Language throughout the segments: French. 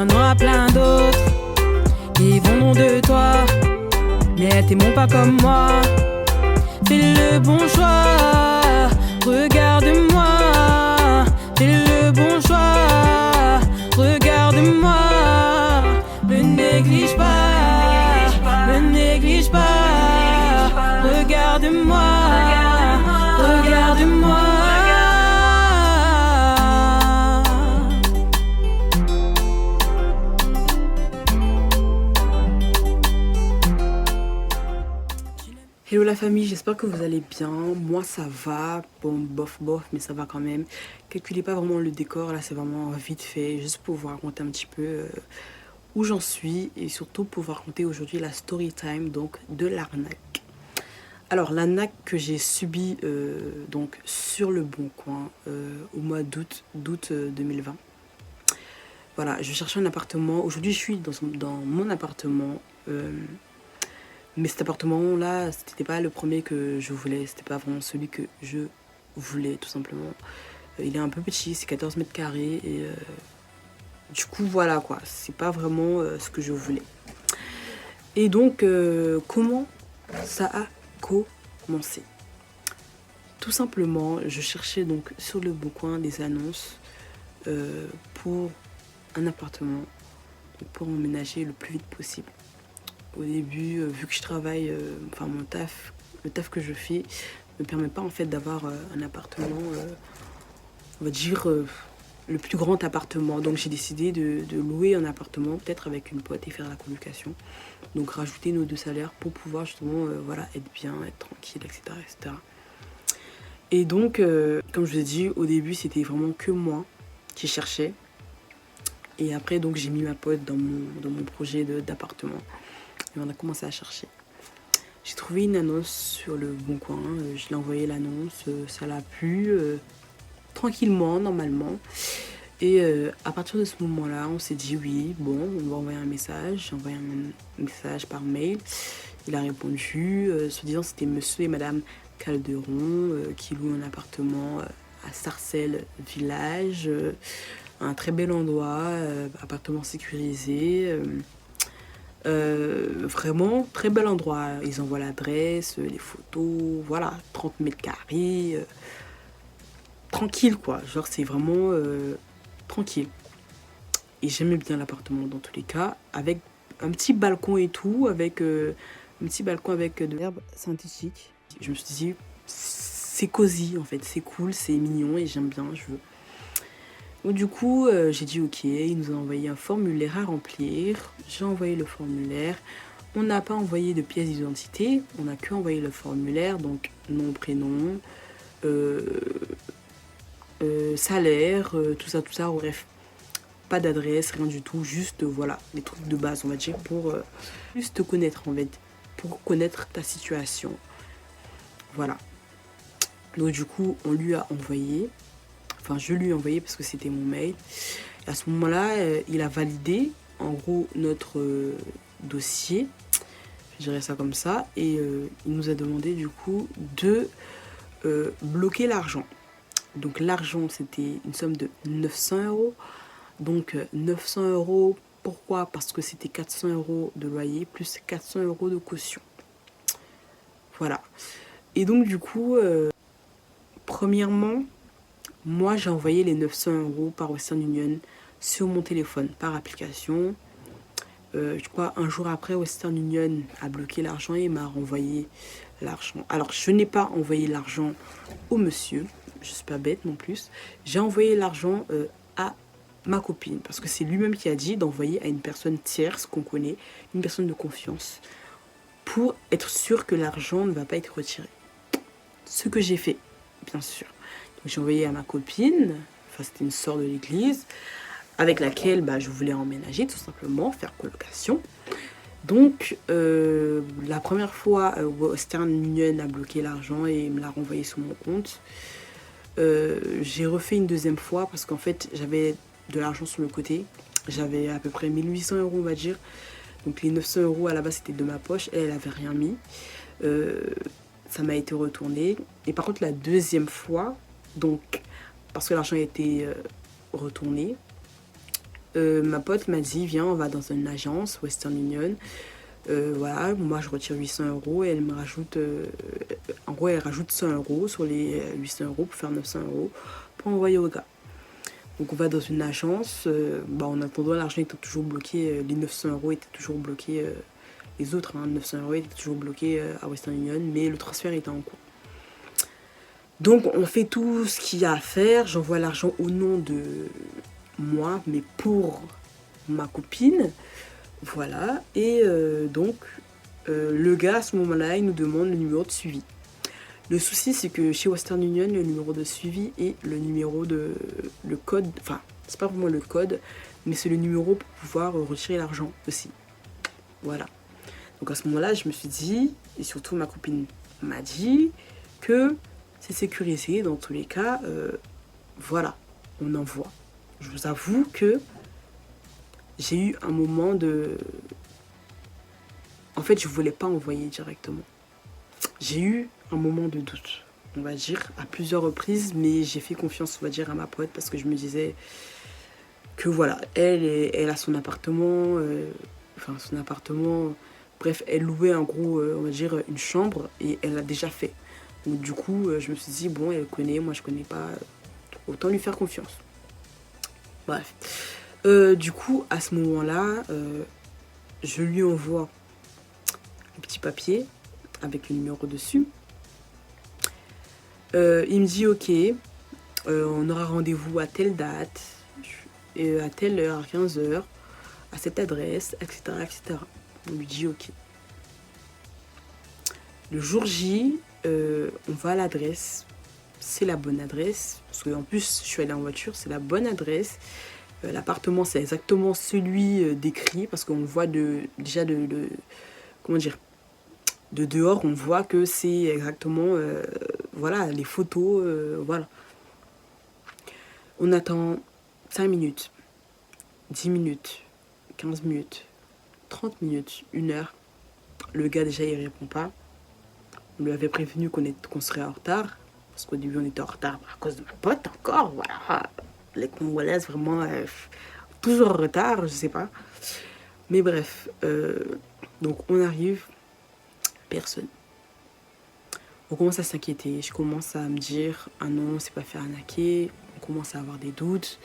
Il y en aura plein d'autres qui vont de toi, mais t'aimons pas comme moi. Fais le bon choix, regarde-moi. Fais le bon choix, regarde-moi. Ne néglige pas, ne néglige pas. Regarde-moi, regarde-moi. Hello la famille, j'espère que vous allez bien. Moi ça va, bon bof bof, mais ça va quand même. Calculez pas vraiment le décor, là c'est vraiment vite fait, juste pour vous raconter un petit peu où j'en suis et surtout pour vous raconter aujourd'hui la story time donc de l'arnaque. Alors l'arnaque que j'ai subie donc sur le Bon Coin au mois d'août 2020. Voilà, je cherchais un appartement. Aujourd'hui je suis dans mon appartement. Mais cet appartement-là, c'était pas le premier que je voulais. C'était pas vraiment celui que je voulais, tout simplement. Il est un peu petit, c'est 14 mètres carrés. Et du coup, voilà quoi. C'est pas vraiment ce que je voulais. Et donc, comment ça a commencé? Tout simplement, je cherchais donc sur le Bon Coin des annonces pour un appartement, pour emménager le plus vite possible. Au début, vu que je travaille, enfin le taf que je fais me permet pas en fait d'avoir un appartement, on va dire le plus grand appartement. Donc j'ai décidé de louer un appartement, peut-être avec une pote et faire la colocation. Donc rajouter nos deux salaires pour pouvoir justement voilà, être bien, être tranquille, etc. etc. Et donc, comme je vous ai dit, au début c'était vraiment que moi qui cherchais. Et après donc j'ai mis ma pote dans mon projet d'appartement. Et on a commencé à chercher. J'ai trouvé une annonce sur le Bon Coin, je l'ai envoyé l'annonce, ça l'a plu, tranquillement, normalement. Et à partir de ce moment-là, on s'est dit oui, bon, on va envoyer un message. J'ai envoyé un message par mail. Il a répondu, se disant c'était monsieur et madame Calderon qui louent un appartement à Sarcelles Village, un très bel endroit, appartement sécurisé. Vraiment très bel endroit. Ils envoient l'adresse, les photos, voilà, 30 mètres carrés, tranquille quoi, genre c'est vraiment tranquille. Et j'aimais bien l'appartement dans tous les cas, avec un petit balcon et tout, avec un petit balcon avec de l'herbe synthétique. Je me suis dit c'est cosy en fait, c'est cool, c'est mignon et j'aime bien, je veux. Donc du coup, j'ai dit ok, il nous a envoyé un formulaire à remplir. J'ai envoyé le formulaire. On n'a pas envoyé de pièce d'identité, on n'a que envoyé le formulaire, donc nom, prénom, salaire, tout ça, bref. Pas d'adresse, rien du tout, juste voilà, les trucs de base, on va dire, pour juste te connaître en fait, pour connaître ta situation. Voilà. Donc du coup, on lui a envoyé. Enfin, je lui ai envoyé parce que c'était mon mail. Et à ce moment-là, il a validé, en gros, notre dossier. Je dirais ça comme ça. Et il nous a demandé, du coup, de bloquer l'argent. Donc, l'argent, c'était une somme de 900 euros. Donc, 900 euros, pourquoi? Parce que c'était 400 euros de loyer plus 400 euros de caution. Voilà. Et donc, du coup, premièrement, moi, j'ai envoyé les 900 euros par Western Union sur mon téléphone, par application. Je crois un jour après, Western Union a bloqué l'argent et m'a renvoyé l'argent. Alors, je n'ai pas envoyé l'argent au monsieur, je ne suis pas bête non plus. J'ai envoyé l'argent à ma copine, parce que c'est lui-même qui a dit d'envoyer à une personne tierce qu'on connaît, une personne de confiance, pour être sûr que l'argent ne va pas être retiré. Ce que j'ai fait, bien sûr. J'ai envoyé à ma copine, enfin c'était une sœur de l'église, avec laquelle je voulais emménager tout simplement, faire colocation. Donc la première fois, Western Union a bloqué l'argent et me l'a renvoyé sur mon compte. J'ai refait une deuxième fois parce qu'en fait j'avais de l'argent sur le côté. J'avais à peu près 1800 euros on va dire. Donc les 900 euros à la base c'était de ma poche, elle avait rien mis. Ça m'a été retourné. Et par contre la deuxième fois, donc parce que l'argent a été retourné, Ma pote m'a dit, viens, on va dans une agence, Western Union. Voilà, moi je retire 800 euros et elle me rajoute, en gros elle rajoute 100 euros sur les 800 euros pour faire 900 euros pour envoyer au gars. Donc on va dans une agence, en attendant l'argent était toujours bloqué, les 900 euros étaient toujours bloqués, les autres 900 euros étaient toujours bloqués à Western Union, mais le transfert était en cours. Donc on fait tout ce qu'il y a à faire, j'envoie l'argent au nom de moi, mais pour ma copine. Voilà, et donc le gars à ce moment-là, il nous demande le numéro de suivi. Le souci, c'est que chez Western Union, le numéro de suivi et le numéro de... le code, enfin, c'est pas vraiment le code, mais c'est le numéro pour pouvoir retirer l'argent aussi. Voilà. Donc à ce moment-là, je me suis dit, et surtout ma copine m'a dit, que c'est sécurisé dans tous les cas. Voilà, on envoie. Je vous avoue que j'ai eu un moment de... En fait, je voulais pas envoyer directement. J'ai eu un moment de doute, on va dire, à plusieurs reprises, mais j'ai fait confiance, on va dire, à ma pote parce que je me disais que voilà, elle a son appartement, son appartement, bref, elle louait en gros, on va dire, une chambre et elle l'a déjà fait. Donc du coup, je me suis dit, bon, elle connaît, moi je connais pas, autant lui faire confiance. Bref. Du coup, à ce moment-là, je lui envoie le petit papier avec le numéro dessus. Il me dit ok, on aura rendez-vous à telle date, à telle heure, à 15h, à cette adresse, etc., etc. On lui dit ok. Le jour J, on va à l'adresse, c'est la bonne adresse, parce qu'en plus je suis allée en voiture, c'est la bonne adresse. L'appartement c'est exactement celui décrit, parce qu'on voit déjà comment dire, de dehors, on voit que c'est exactement, voilà, les photos, voilà. On attend 5 minutes, 10 minutes, 15 minutes, 30 minutes, 1 heure. Le gars, déjà, il répond pas. On lui avait prévenu qu'on serait en retard, parce qu'au début, on était en retard à cause de ma pote, encore, voilà. Les Congolaises, vraiment, toujours en retard, je sais pas. Mais bref, donc on arrive, personne. On commence à s'inquiéter, je commence à me dire, ah non, c'est pas fait arnaquer, on commence à avoir des doutes.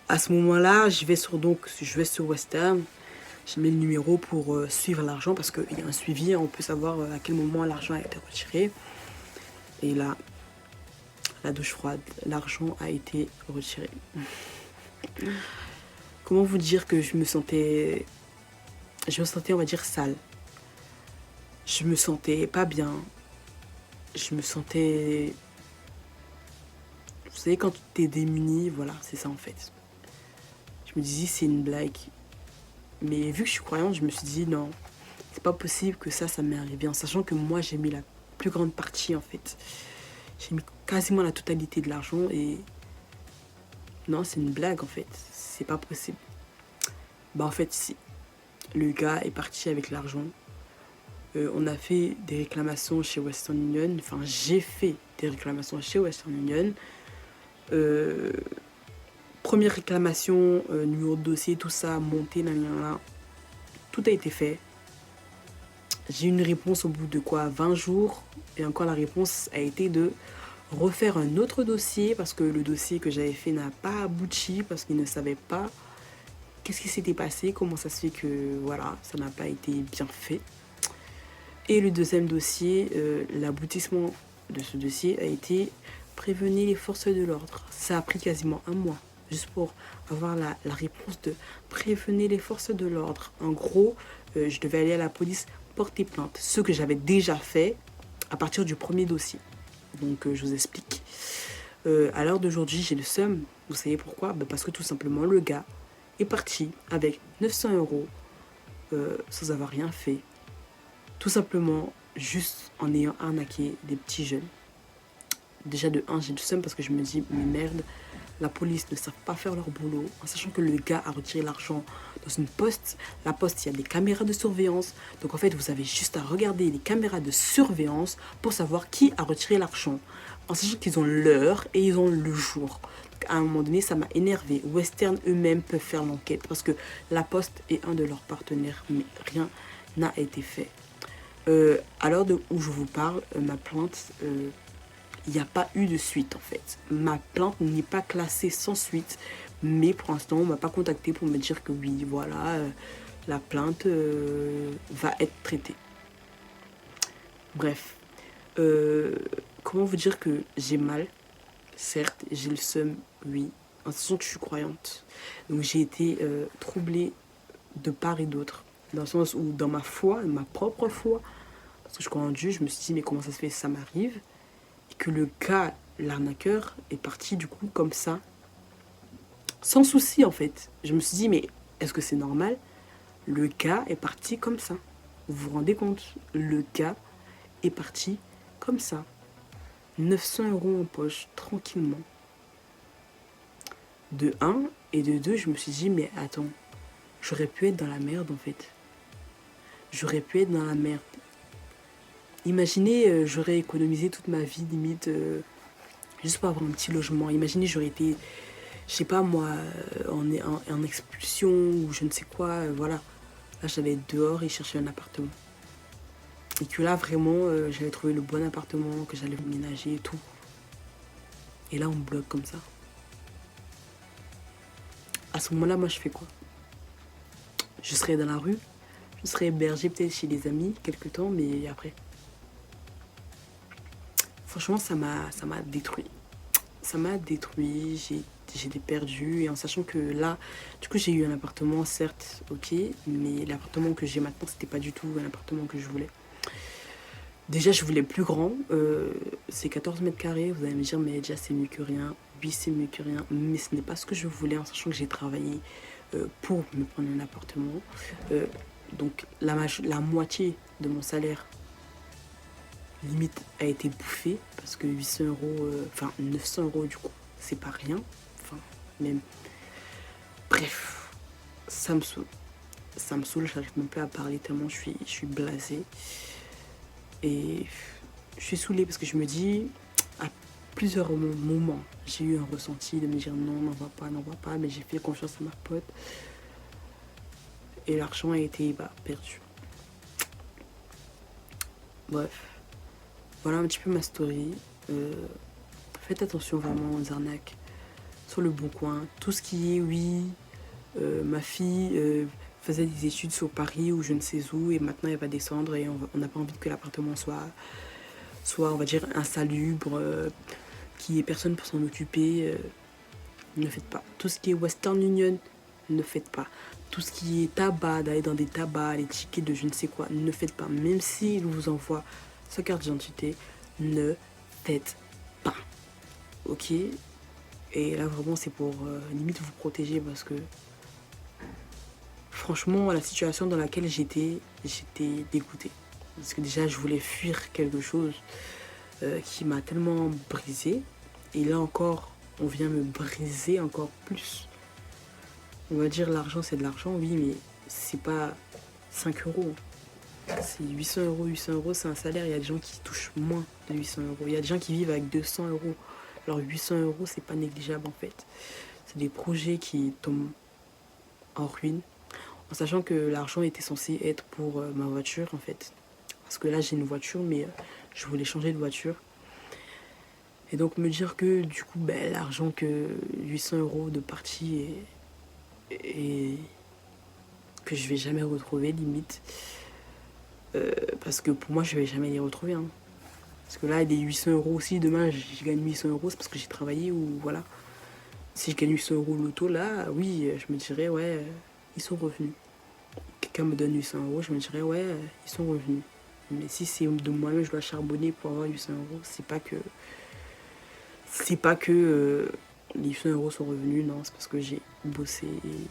À ce moment-là, je vais sur Western, je mets le numéro pour suivre l'argent parce qu'il y a un suivi, on peut savoir à quel moment l'argent a été retiré. Et là, la douche froide, l'argent a été retiré. Comment vous dire que je me sentais, on va dire, sale. Je me sentais pas bien. Je me sentais... Vous savez, quand tu es démuni, voilà, c'est ça en fait. Je me disais, c'est une blague. Mais vu que je suis croyante, je me suis dit, non, c'est pas possible que ça m'est arrivé. En sachant que moi, j'ai mis la plus grande partie, en fait. J'ai mis quasiment la totalité de l'argent et... Non, c'est une blague, en fait. C'est pas possible. Bah, en fait, si. Le gars est parti avec l'argent. On a fait des réclamations chez Western Union. Enfin, j'ai fait des réclamations chez Western Union. Première réclamation, numéro de dossier, tout ça, monté, là. Tout a été fait. J'ai eu une réponse au bout de 20 jours. Et encore la réponse a été de refaire un autre dossier parce que le dossier que j'avais fait n'a pas abouti parce qu'ils ne savaient pas qu'est-ce qui s'était passé, comment ça se fait que voilà, ça n'a pas été bien fait. Et le deuxième dossier, l'aboutissement de ce dossier a été prévenir les forces de l'ordre. Ça a pris quasiment 1 mois juste pour avoir la réponse de prévenir les forces de l'ordre. En gros, je devais aller à la police porter plainte, ce que j'avais déjà fait à partir du premier dossier. Donc je vous explique. À l'heure d'aujourd'hui, j'ai le seum. Vous savez pourquoi? Parce que tout simplement, le gars est parti avec 900 euros sans avoir rien fait. Tout simplement, juste en ayant arnaqué des petits jeunes. Déjà de 1, j'ai le seum parce que je me dis, mais merde, la police ne savent pas faire leur boulot. En sachant que le gars a retiré l'argent dans une poste. La poste, il y a des caméras de surveillance. Donc en fait, vous avez juste à regarder les caméras de surveillance pour savoir qui a retiré l'argent. En sachant qu'ils ont l'heure et ils ont le jour. à un moment donné, ça m'a énervé. Western eux-mêmes peuvent faire l'enquête parce que La Poste est un de leurs partenaires, mais rien n'a été fait. À l'heure où je vous parle, ma plainte, il n'y a pas eu de suite en fait. Ma plainte n'est pas classée sans suite, mais pour l'instant, on ne m'a pas contacté pour me dire que oui, voilà, la plainte va être traitée. Bref, comment vous dire que j'ai mal? Certes, j'ai le seum, oui, en sachant que je suis croyante. Donc j'ai été troublée de part et d'autre. Dans le sens où, dans ma foi, ma propre foi, parce que je crois en Dieu, je me suis dit, mais comment ça se fait, ça m'arrive? Et que le gars, l'arnaqueur, est parti du coup comme ça, sans souci en fait. Je me suis dit, mais est-ce que c'est normal? Le gars est parti comme ça. Vous vous rendez compte? Le gars est parti comme ça. 900 € en poche, tranquillement. De un, et de deux, je me suis dit, mais attends, j'aurais pu être dans la merde en fait. J'aurais pu être dans la merde. Imaginez, j'aurais économisé toute ma vie, limite, juste pour avoir un petit logement. Imaginez, j'aurais été, je sais pas moi, en expulsion ou je ne sais quoi, voilà. Là, j'allais être dehors et chercher un appartement. Et que là, vraiment, j'avais trouvé le bon appartement, que j'allais ménager et tout. Et là, on me bloque comme ça. À ce moment-là, moi, je fais quoi? Je serais dans la rue, je serais hébergée peut-être chez des amis, quelque temps, mais après. Franchement, ça m'a détruit. Ça m'a détruit, j'ai été perdue. Et en sachant que là, du coup, j'ai eu un appartement, certes, ok, mais l'appartement que j'ai maintenant, c'était pas du tout un appartement que je voulais. Déjà, je voulais plus grand. C'est 14 mètres carrés. Vous allez me dire, mais déjà, c'est mieux que rien. Oui, c'est mieux que rien. Mais ce n'est pas ce que je voulais, en sachant que j'ai travaillé pour me prendre un appartement. Donc, la moitié de mon salaire, limite, a été bouffée. Parce que 800 €, enfin 900 € du coup, c'est pas rien. Enfin, même. Bref, ça me saoule. Ça me saoule, j'arrive même plus à parler tellement je suis blasée. Et je suis saoulée parce que je me dis, à plusieurs moments, j'ai eu un ressenti de me dire non, n'en va pas, mais j'ai fait confiance à ma pote. Et l'argent a été perdu. Bref, voilà un petit peu ma story. Faites attention vraiment aux arnaques. Sur le bon coin, tout ce qui est, oui, ma fille faisait des études sur Paris ou je ne sais où et maintenant elle va descendre et on n'a pas envie que l'appartement soit, on va dire, insalubre, qu'il n'y ait personne pour s'en occuper. Ne faites pas. Tout ce qui est Western Union, ne faites pas. Tout ce qui est tabac, d'aller dans des tabacs, les tickets de je ne sais quoi, ne faites pas. Même s'il vous envoie sa carte d'identité, ne faites pas. Ok? Et là vraiment c'est pour limite vous protéger parce que franchement la situation dans laquelle j'étais dégoûtée. Parce que déjà je voulais fuir quelque chose qui m'a tellement brisée. Et là encore on vient me briser encore plus. On va dire l'argent c'est de l'argent, oui, mais c'est pas 5 €. C'est 800 €. 800 € c'est un salaire. Il y a des gens qui touchent moins de 800 €. Il y a des gens qui vivent avec 200 €. Alors 800 € c'est pas négligeable en fait. C'est des projets qui tombent en ruine. En sachant que l'argent était censé être pour ma voiture en fait. Parce que là j'ai une voiture mais je voulais changer de voiture. Et donc me dire que du coup l'argent que 800 € de partie et que je vais jamais retrouver limite. Parce que pour moi je vais jamais les retrouver. Hein. Parce que là des 800 € aussi, demain je gagne 800 €, c'est parce que j'ai travaillé ou voilà. Si je gagne 800 € loto là, oui je me dirais ouais ils sont revenus. Quelqu'un me donne 800 €, je me dirais ouais ils sont revenus. Mais si c'est de moi-même je dois charbonner pour avoir 800 €, c'est pas que les 800 € sont revenus, non, c'est parce que j'ai bossé et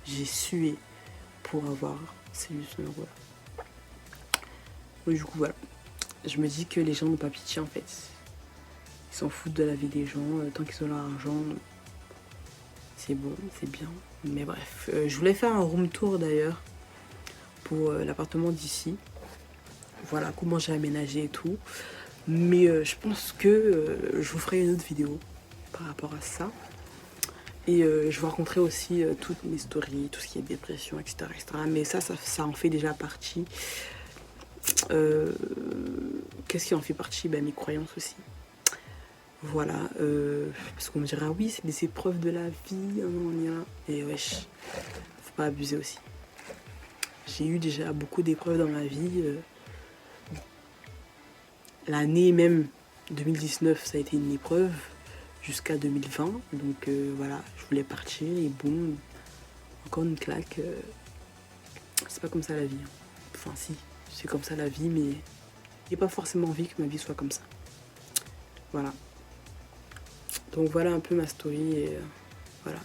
j'ai sué pour avoir ces 800 € là. Donc, du coup voilà, je me dis que les gens n'ont pas pitié en fait. Ils s'en foutent de la vie des gens, tant qu'ils ont leur argent, c'est bon, c'est bien. Mais bref, je voulais faire un room tour d'ailleurs pour l'appartement d'ici. Voilà comment j'ai aménagé et tout. Mais je pense que je vous ferai une autre vidéo par rapport à ça. Et je vous raconterai aussi toutes mes stories, tout ce qui est dépression, etc. etc. Mais ça en fait déjà partie. Qu'est-ce qui en fait partie? Ben, mes croyances aussi. Voilà, parce qu'on me dira oui, c'est des épreuves de la vie, on y a. Et wesh, faut pas abuser aussi. J'ai eu déjà beaucoup d'épreuves dans ma vie. L'année même 2019, ça a été une épreuve jusqu'à 2020. Donc voilà, je voulais partir et boum, encore une claque. C'est pas comme ça la vie. Enfin si, c'est comme ça la vie, mais j'ai pas forcément envie que ma vie soit comme ça. Voilà. Donc voilà un peu ma story et voilà.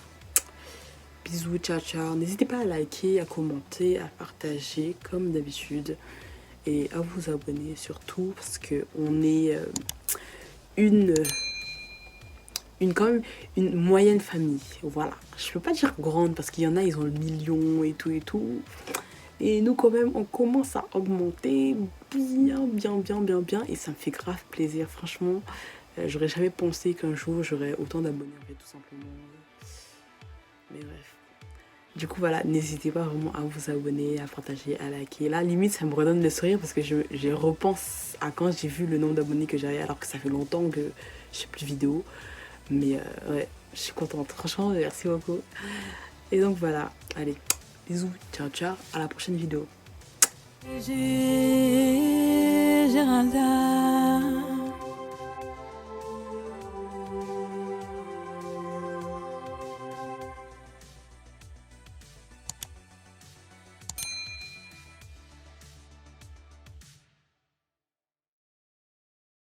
Bisous, ciao ciao. N'hésitez pas à liker, à commenter, à partager comme d'habitude et à vous abonner surtout parce que on est une quand même une moyenne famille. Voilà. Je peux pas dire grande parce qu'il y en a, ils ont le million et tout et tout. Et nous quand même, on commence à augmenter bien et ça me fait grave plaisir. Franchement, j'aurais jamais pensé qu'un jour j'aurais autant d'abonnés en fait tout simplement. Mais bref. Du coup voilà, n'hésitez pas vraiment à vous abonner, à partager, à liker. Là limite ça me redonne le sourire parce que je repense à quand j'ai vu le nombre d'abonnés que j'avais alors que ça fait longtemps que je fais plus de vidéos. Mais ouais, je suis contente. Franchement, merci beaucoup. Et donc voilà, allez, bisous, ciao ciao, à la prochaine vidéo. Géralda.